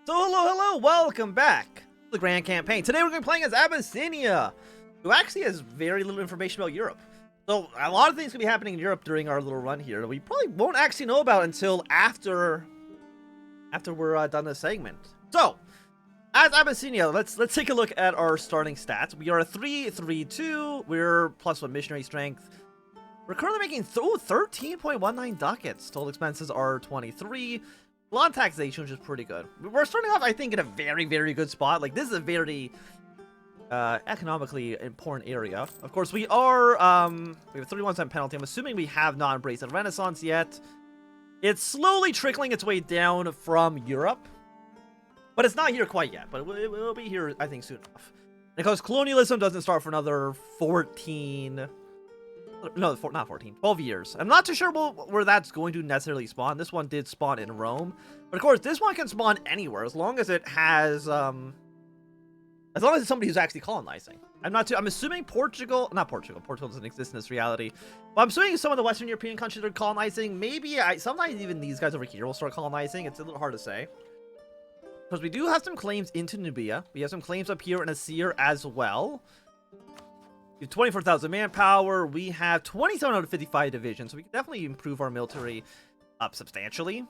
So hello, welcome back to the Grand Campaign. Today we're going to be playing as Abyssinia, who actually has very little information about Europe. So a lot of things could be happening in Europe during our little run here that we probably won't actually know about until after we're done this segment. So, as Abyssinia, let's take a look at our starting stats. We are a 3-3-2. We're +1 missionary strength. We're currently making 13.19 ducats. Total expenses are 23. Law taxation, which is pretty good. We're starting off, I think, in a very good spot. Like, this is a very economically important area. Of course, we are, we have a 31% penalty. I'm assuming we have not embraced a Renaissance yet. It's slowly trickling its way down from Europe. But it's not here quite yet. But it will be here, I think, soon enough. Because colonialism doesn't start for another 14... No, not 14, 12 years. I'm not too sure where that's going to necessarily spawn. This one did spawn in Rome. But of course, this one can spawn anywhere as long as it has, as long as it's somebody who's actually colonizing. I'm assuming Portugal doesn't exist in this reality. But I'm assuming some of the Western European countries are colonizing. Maybe, sometimes even these guys over here will start colonizing. It's a little hard to say. Because we do have some claims into Nubia. We have some claims up here in Asir as well. We have 24,000 manpower. We have 2,755 divisions, so we can definitely improve our military up substantially.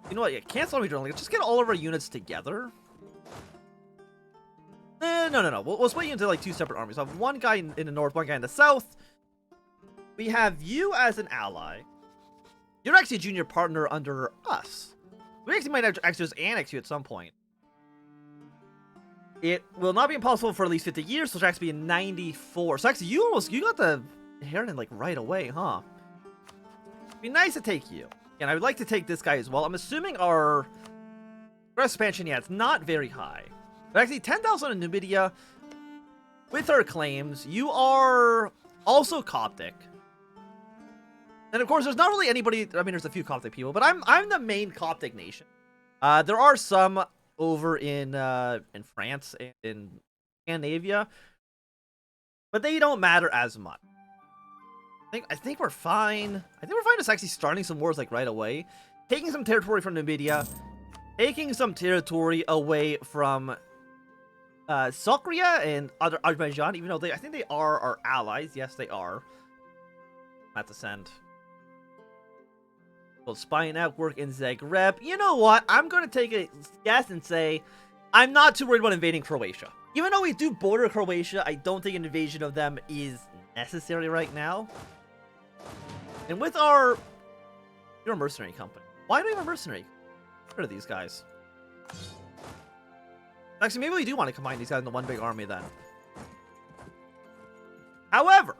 You know what? Yeah, cancel redrilling. Let's just get all of our units together. No. We'll split you into like two separate armies. I have one guy in the north, one guy in the south. We have you as an ally. You're actually a junior partner under us. We actually might actually just annex you at some point. It will not be impossible for at least 50 years, so it's actually in 94. So actually, you got the inheritance like right away, huh? It'd be nice to take you. And I would like to take this guy as well. I'm assuming our expansion, yeah, it's not very high. But actually, 10,000 in Numidia. With our claims, you are also Coptic. And of course, there's not really anybody. I mean, there's a few Coptic people, but I'm the main Coptic nation. There are some over in France and in Scandinavia, but they don't matter as much. I think we're fine. I think we're fine just actually starting some wars like right away, taking some territory from Numidia, taking some territory away from Sokria and other Azerbaijan, even though I think they are our allies. Yes, they are. At the send. Spy network in Zagreb. You know what? I'm going to take a guess and say I'm not too worried about invading Croatia. Even though we do border Croatia, I don't think an invasion of them is necessary right now. And with you're a mercenary company. Why do we have a mercenary? Get rid of these guys. Actually, maybe we do want to combine these guys into one big army then. However,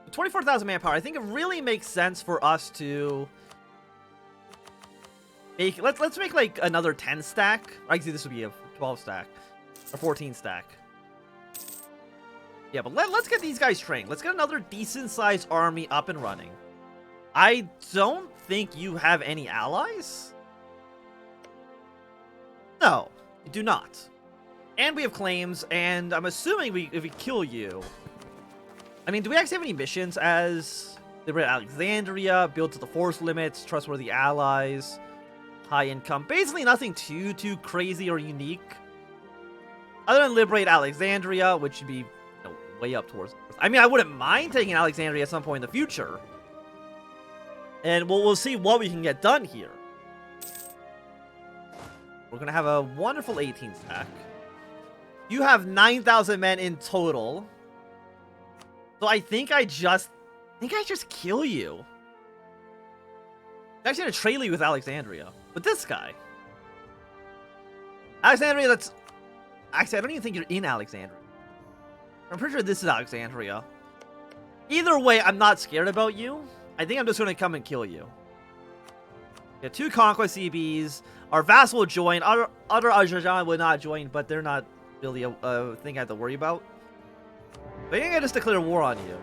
with 24,000 manpower, I think it really makes sense for us to let's make like another 10 stack. Actually, this would be a 12 stack or 14 stack. Yeah, but let's get these guys trained. Let's get another decent sized army up and running. I don't think you have any allies. No, you do not. And we have claims, and I'm assuming if we kill you, I mean, do we actually have any missions as liberate Alexandria, build to the force limits, trustworthy allies? High income. Basically nothing too crazy or unique. Other than liberate Alexandria, which should be way up towards... I mean, I wouldn't mind taking Alexandria at some point in the future. And we'll see what we can get done here. We're going to have a wonderful 18 stack. You have 9,000 men in total. So I think I just kill you. I'm actually going to trade you with Alexandria. But this guy. Alexandria, that's... Actually, I don't even think you're in Alexandria. I'm pretty sure this is Alexandria. Either way, I'm not scared about you. I think I'm just going to come and kill you. We have 2 conquest CBs. Our vassal will join. Other Azerbaijan will not join, but they're not really a thing I have to worry about. But I think I just declare war on you.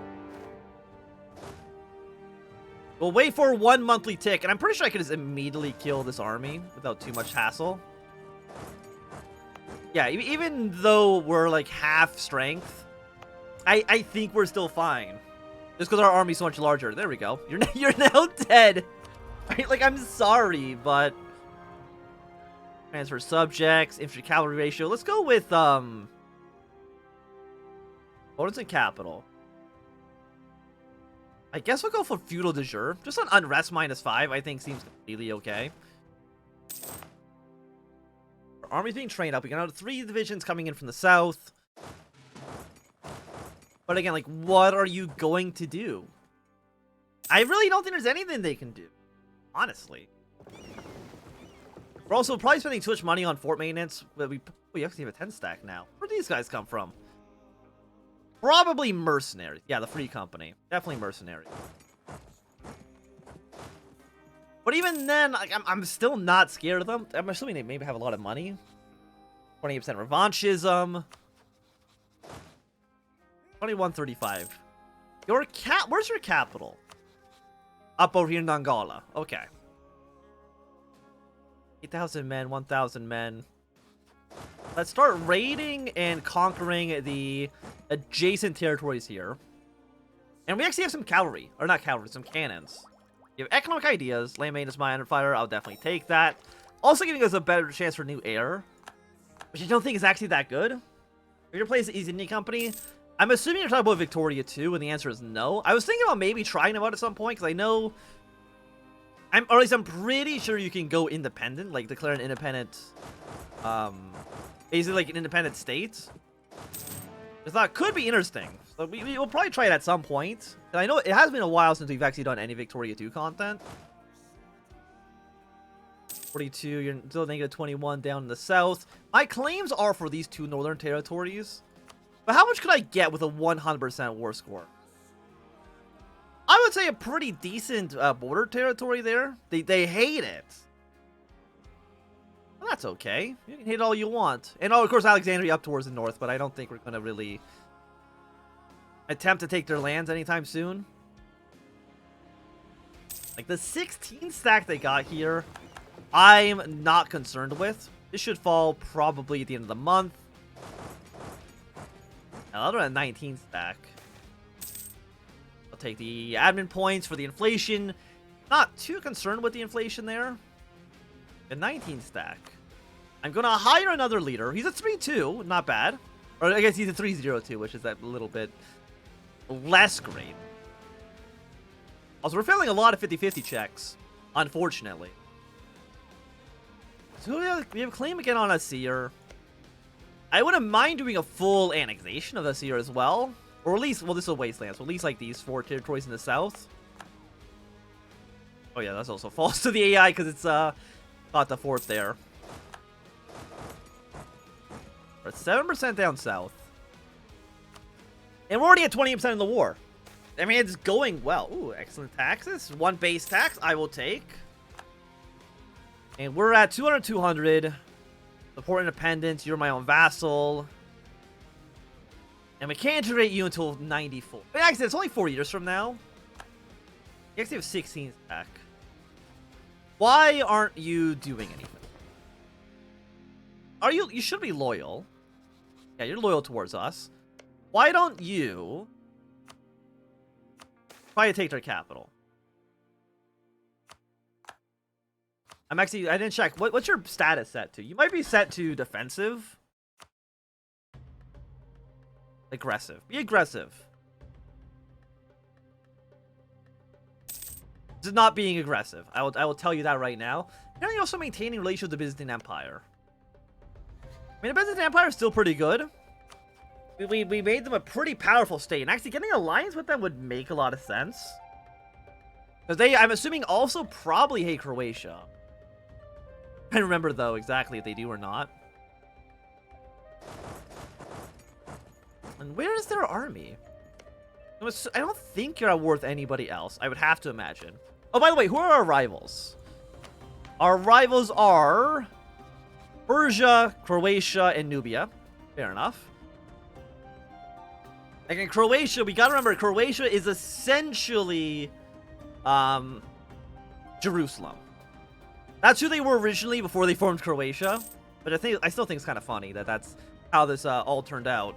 We'll wait for 1 monthly tick, and I'm pretty sure I could just immediately kill this army without too much hassle. Yeah, even though we're like half strength, I think we're still fine. Just because our army's so much larger. There we go. You're now dead. Right? Like, I'm sorry, but Transfer subjects, infantry cavalry ratio. Let's go with opponents and capital. I guess we'll go for feudal de jure. Just an unrest -5, I think seems completely okay. Our army's being trained up. We got 3 divisions coming in from the south. But again, like, what are you going to do? I really don't think there's anything they can do. Honestly. We're also probably spending too much money on fort maintenance. But we actually have a 10 stack now. Where'd these guys come from? Probably mercenaries. Yeah, the Free Company. Definitely mercenaries. But even then, like, I'm still not scared of them. I'm assuming they maybe have a lot of money. 28% revanchism. 2135. Where's your capital? Up over here in Angola. Okay. 8,000 men, 1,000 men. Let's start raiding and conquering the adjacent territories here. And we actually have some cavalry. Or not cavalry, some cannons. You have economic ideas. Land maintenance, mine under fire. I'll definitely take that. Also giving us a better chance for new air. Which I don't think is actually that good. If you're playing East India Company, I'm assuming you're talking about Victoria too, and the answer is no. I was thinking about maybe trying them out at some point, because I know... or at least I'm pretty sure you can go independent, like declare an independent... basically like an independent state. I thought it could be interesting. So we'll probably try it at some point. And I know it has been a while since we've actually done any Victoria 2 content. 42, you're still -21 down in the south. My claims are for these 2 northern territories. But how much could I get with a 100% war score? I would say a pretty decent border territory there. They hate it. Well, that's okay. You can hate all you want. And oh, of course, Alexandria up towards the north, but I don't think we're going to really attempt to take their lands anytime soon. Like, the 16 stack they got here, I'm not concerned with. This should fall probably at the end of the month. Another 19 stack. I'll take the admin points for the inflation. Not too concerned with the inflation there. A 19 stack. I'm going to hire another leader. He's a 3-2. Not bad. Or I guess he's a 3-0-2, which is that little bit less great. Also, we're failing a lot of 50-50 checks, unfortunately. So we have a claim again on a seer. I wouldn't mind doing a full annexation of the seer as well. Or at least, well, this is a wasteland, so at least like these 4 territories in the south. Oh yeah, that's also false to the AI because it's got the 4th there. We're at 7% down south. And we're already at 20% in the war. I mean, it's going well. Ooh, excellent taxes. 1 base tax I will take. And we're at 200. Support independence. You're my own vassal. And we can't integrate you until 94. But actually, it's only 4 years from now. You actually have 16 stack. Why aren't you doing anything? Are you? You should be loyal. Yeah, you're loyal towards us. Why don't you try to take their capital? I didn't check. What's your status set to? You might be set to defensive. Aggressive. Be aggressive. This is not being aggressive. I will tell you that right now. You're also maintaining relations with the Byzantine Empire. I mean, the Byzantine Empire is still pretty good. We made them a pretty powerful state, and actually getting an alliance with them would make a lot of sense. Because they, I'm assuming, also probably hate Croatia. I don't remember, though, exactly if they do or not. And where is their army? I don't think you're worth anybody else. I would have to imagine. Oh, by the way, who are our rivals? Our rivals are Persia, Croatia, and Nubia. Fair enough. Again, Croatia, we gotta remember, Croatia is essentially Jerusalem. That's who they were originally before they formed Croatia. But I still think it's kind of funny that that's how this all turned out.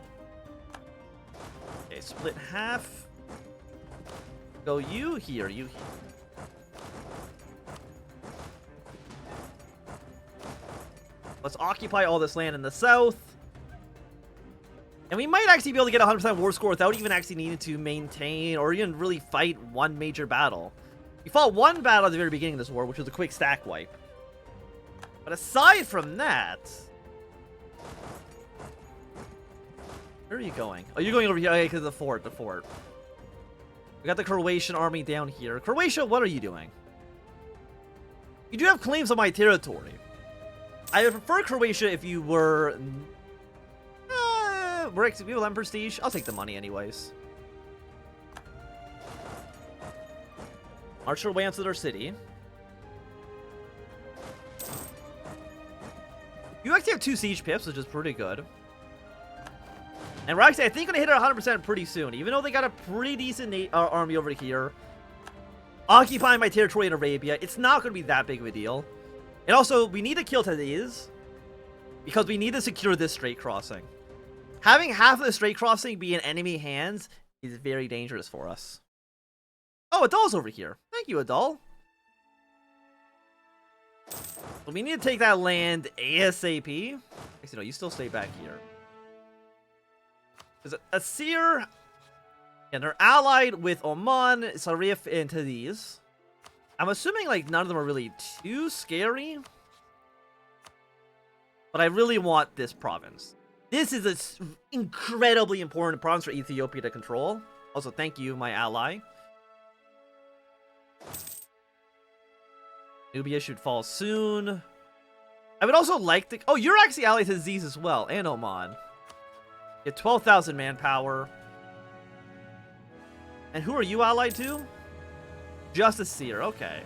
Okay, split half. Go you here, you here. Let's occupy all this land in the south. And we might actually be able to get a 100% war score without even actually needing to maintain or even really fight one major battle. We fought one battle at the very beginning of this war, which was a quick stack wipe. But aside from that... Where are you going? Oh, you're going over here. Okay, because of the fort, We got the Croatian army down here. Croatia, what are you doing? You do have claims on my territory. I would prefer Croatia if you were... we have 11 prestige. I'll take the money anyways. March our way into their city. You actually have 2 siege pips, which is pretty good. And we're actually, I think, going to hit it 100% pretty soon. Even though they got a pretty decent army over here. Occupying my territory in Arabia, it's not going to be that big of a deal. And also, we need to kill Tadiz. Because we need to secure this strait crossing. Having half of the strait crossing be in enemy hands is very dangerous for us. Oh, Adal's over here. Thank you, Adal. Well, we need to take that land ASAP. Actually, no, you still stay back here. Because Asir, and they're allied with Oman, Sarif, and Tadiz. I'm assuming like none of them are really too scary. But I really want this province. This is an incredibly important province for Ethiopia to control. Also, thank you, my ally. Nubia should fall soon. I would also like to... Oh, you're actually allied to Aziz as well, and Oman. You have 12,000 manpower. And who are you allied to? Just Asir, okay.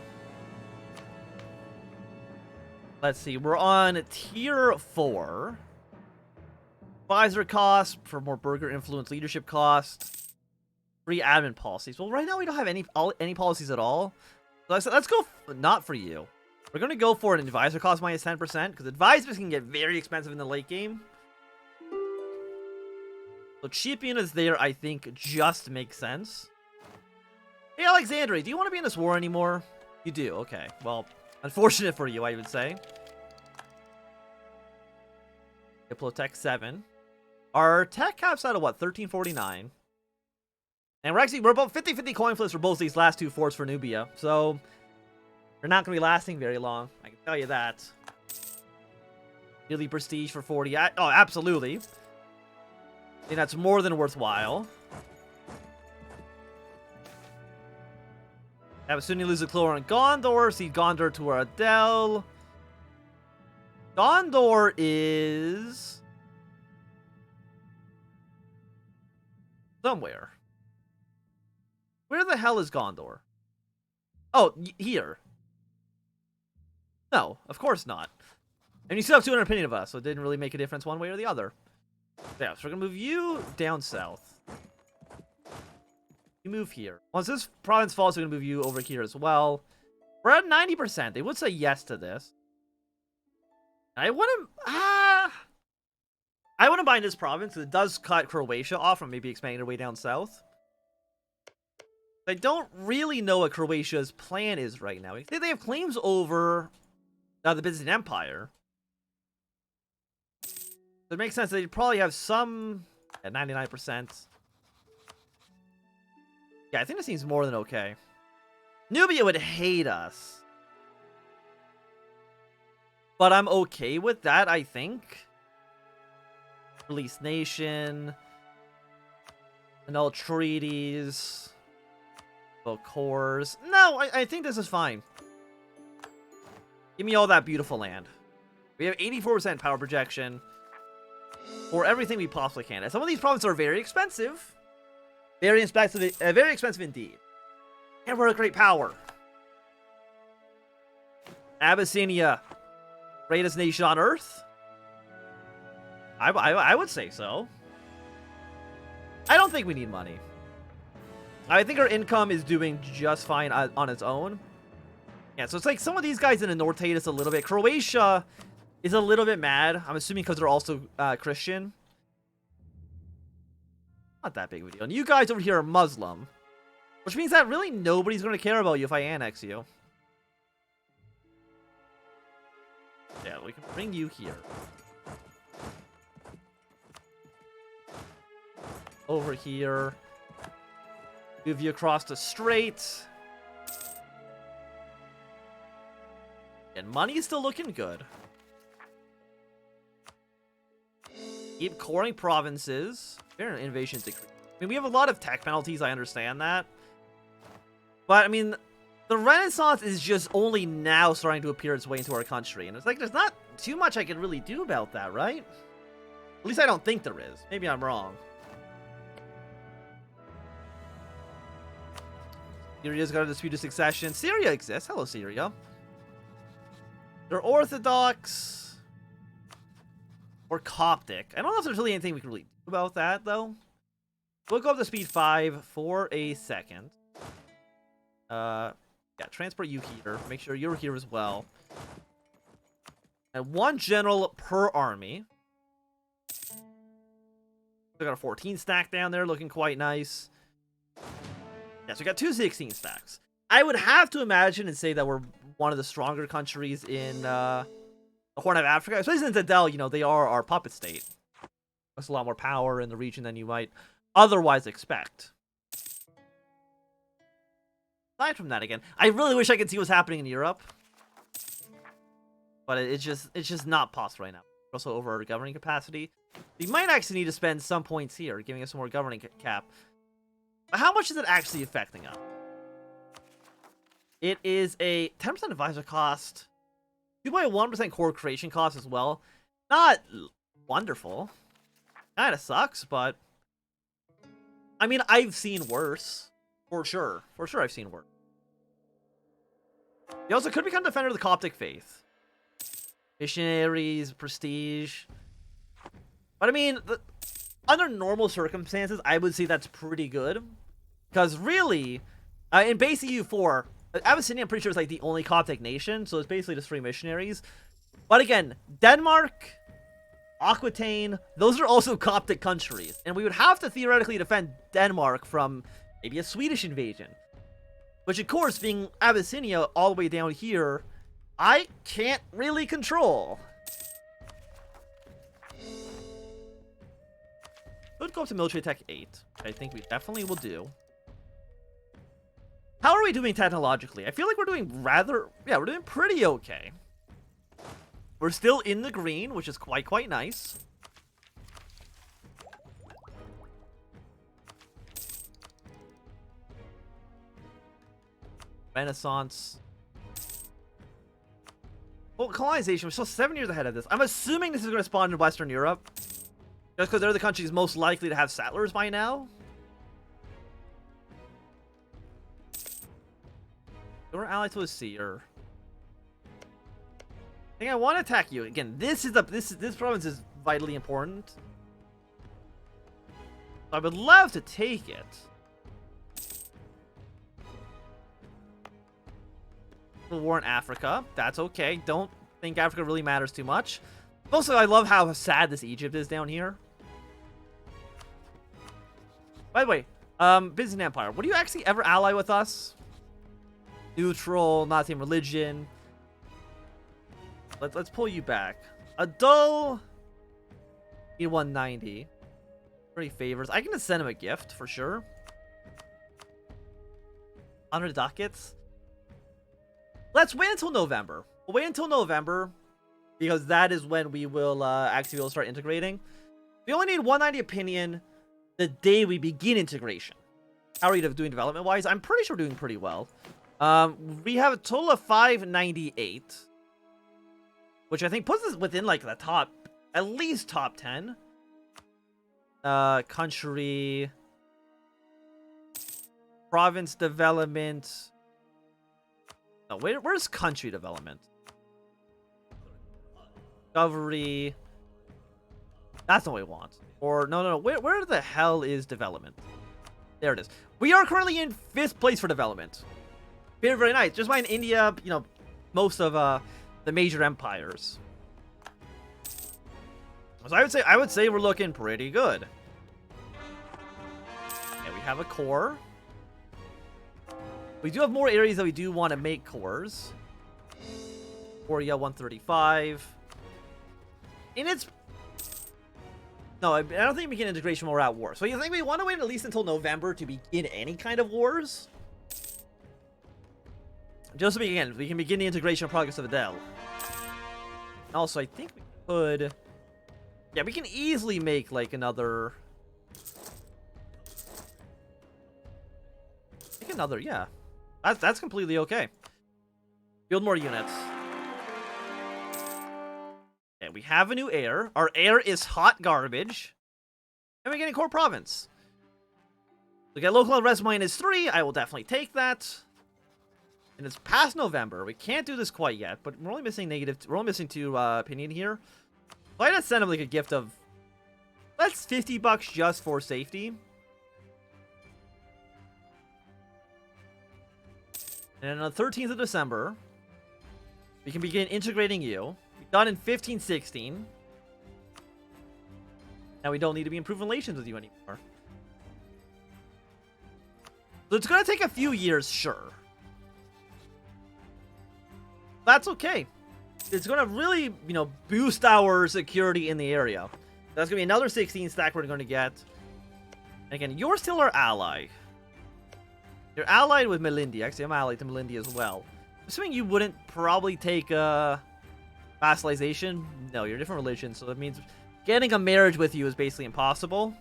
Let's see, we're on tier 4. Advisor cost for more burger influence, leadership cost, free admin policies. Well, right now we don't have any policies at all. So I said, let's go not for you. We're going to go for an advisor cost minus 10% because advisors can get very expensive in the late game. So cheap units there, I think, just makes sense. Hey, Alexandria, do you want to be in this war anymore? You do, okay. Well, unfortunate for you, I would say. Diplotech 7. Our tech caps out of what? 1349. And we're about 50-50 coin flips for both these last 2 forts for Nubia. So they're not going to be lasting very long. I can tell you that. Really prestige for 40. Oh, absolutely. I think that's more than worthwhile. Have Sunni lose a Clore on Gondor. See Gondor to Adel. Gondor is... somewhere. Where the hell is Gondor? Oh, here. No, of course not. And you still have 200 opinion of us, so it didn't really make a difference one way or the other. Yeah, so we're gonna move you down south. You move here. Once this province falls, we're gonna move you over here as well. We're at 90%. They would say yes to this. I wouldn't... I wouldn't mind this province. It does cut Croatia off from maybe expanding their way down south. I don't really know what Croatia's plan is right now. They have claims over the Byzantine Empire. So it makes sense that they'd probably have some at 99%. Yeah, I think this seems more than okay. Nubia would hate us. But I'm okay with that, I think. Release nation. Annul treaties. Both cores. No, I think this is fine. Give me all that beautiful land. We have 84% power projection. For everything we possibly can. And some of these provinces are very expensive. Very expensive indeed. And we're a great power. Abyssinia. Greatest nation on Earth? I would say so. I don't think we need money. I think our income is doing just fine on its own. Yeah, so it's like some of these guys in the north hate us a little bit. Croatia is a little bit mad. I'm assuming because they're also Christian. Not that big of a deal. And you guys over here are Muslim. Which means that really nobody's going to care about you if I annex you. Yeah, we can bring you here. Over here. Move you across the strait. And money is still looking good. Keep coring provinces. Fair innovation decree. I mean, we have a lot of tech penalties, I understand that. But, I mean, the Renaissance is just only now starting to appear its way into our country. And it's like, there's not too much I can really do about that, right? At least I don't think there is. Maybe I'm wrong. Syria's got a disputed succession. Syria exists. Hello, Syria. They're Orthodox. Or Coptic. I don't know if there's really anything we can really do about that, though. We'll go up to speed 5 for a second. Yeah, transport you here. Make sure you're here as well. And 1 general per army. We got a 14 stack down there, looking quite nice. Yeah, so we got 2 16 stacks. I would have to imagine and say that we're one of the stronger countries in the Horn of Africa. Especially since Adel, you know, they are our puppet state. There's a lot more power in the region than you might otherwise expect. Aside from that, again, I really wish I could see what's happening in Europe. But it's just not possible right now. We're also over our governing capacity. We might actually need to spend some points here, giving us some more governing cap. But how much is it actually affecting us? It is a 10% advisor cost, 2.1% core creation cost as well. Not wonderful. Kind of sucks, but I mean, I've seen worse. For sure. For sure I've seen worse. He also could become defender of the Coptic faith. Missionaries, prestige. But I mean, under normal circumstances, I would say that's pretty good. Because really, in base EU4, Abyssinia, I'm pretty sure, is like the only Coptic nation. So it's basically just 3 missionaries. But again, Denmark, Aquitaine, those are also Coptic countries. And we would have to theoretically defend Denmark from maybe a Swedish invasion. Which, of course, being Abyssinia all the way down here, I can't really control. Could go up to military tech 8. I think we definitely will do. How are we doing technologically? I feel like we're doing rather... Yeah, we're doing pretty okay. We're still in the green, which is quite nice. Renaissance. Well, colonization, we're still 7 years ahead of this. I'm assuming this is going to spawn in Western Europe. Just because they're the countries most likely to have settlers by now. We're allied to a seer. I think I want to attack you. Again, this province is vitally important. I would love to take it. War in Africa. That's okay. Don't think Africa really matters too much. Also, I love how sad this Egypt is down here. By the way, Byzantine Empire. Would you actually ever ally with us? Neutral, not same religion. Let's pull you back. A dull E190. 30 favors. I can just send him a gift for sure. 100 ducats. Let's wait until November. We'll wait until November because that is when we will actually be able to start integrating. We only need 190 opinion the day we begin integration. How are you doing development-wise? I'm pretty sure we're doing pretty well. We have a total of 598, which I think puts us within like the top, at least top 10. Country, province development. No, where's country development? Discovery. That's not what we want. Or no. Where the hell is development? There it is. We are currently in 5th place for development. Very, very nice. Just like in India, you know, most of the major empires. So I would say we're looking pretty good. Okay, we have a core. We do have more areas that we do want to make cores. Korea 135. And it's... No, I don't think we begin integration while we're at war. So you think we want to wait at least until November to begin any kind of wars? Just to begin, we can begin the integration progress of Adele. Also, I think we could... Yeah, we can easily make, like, another... Make another, yeah. That's completely okay. Build more units. And we have a new heir. Our heir is hot garbage. And we're getting core province. We get local res -3. I will definitely take that. And it's past November. We can't do this quite yet, but we're only missing we're only missing 2 opinion here. So I just send him like a gift of, that's $50 just for safety. And on the 13th of December, we can begin integrating you. We've done in 1516. Now we don't need to be in improving relations with you anymore. So it's going to take a few years, sure. That's okay. It's going to really, you know, boost our security in the area. That's going to be another 16 stack we're going to get. And again, you're still our ally. You're allied with Melindi. Actually, I'm allied to Melindi as well. Assuming you wouldn't probably take vassalization. No, you're a different religion, so that means getting a marriage with you is basically impossible.